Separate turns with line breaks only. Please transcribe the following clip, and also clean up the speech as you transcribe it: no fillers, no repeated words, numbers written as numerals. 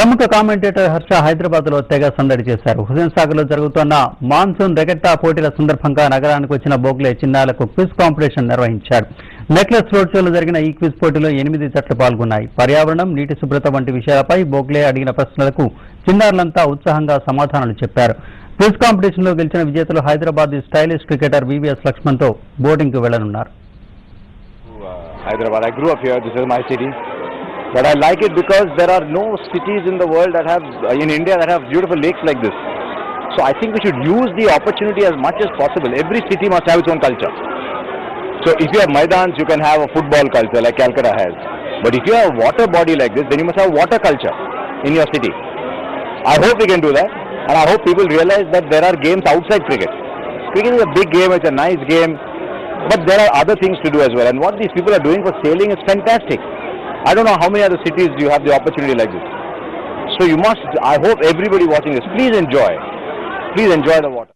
ప్రముఖ కామెంటేటర్ హర్ష హైదరాబాద్ లో తెగ సందడి చేశారు. హుసేన్ సాగర్ లో జరుగుతున్న మాన్సూన్ రెగెట్టా పోటీల సందర్భంగా నగరానికి వచ్చిన బోగ్లే చిన్నారులకు క్విజ్ కాంపిటీషన్ నిర్వహించాడు. నెక్లెస్ రోడ్ షోలో జరిగిన ఈ క్విజ్ పోటీలో 8 జట్లు పాల్గొన్నాయి. పర్యావరణం, నీటి శుభ్రత వంటి విషయాలపై బోగ్లే అడిగిన ప్రశ్నలకు చిన్నారులంతా ఉత్సాహంగా సమాధానాలు చెప్పారు. క్విజ్ కాంపిటీషన్ లో గెలిచిన విజేతలు Hyderabad stylish cricketer VVS Laxman తో బోర్డింగ్ కు వెళ్లనున్నారు.
Hyderabad. I grew up here. This is my city. But I like it because there are no cities in the world that have, in India, that have beautiful lakes like this. So I think we should use the opportunity as much as possible. Every city must have its own culture. So if you have Maidans, you can have a football culture like Calcutta has. But if you have a water body like this, then you must have water culture in your city. I hope we can do that. And I hope people realize that there are games outside cricket. Cricket is a big game, it's a nice game. But there are other things to do as well. And what these people are doing for sailing is fantastic. I don't know how many other cities you have the opportunity like this. So you must, I hope everybody watching this, please enjoy the water.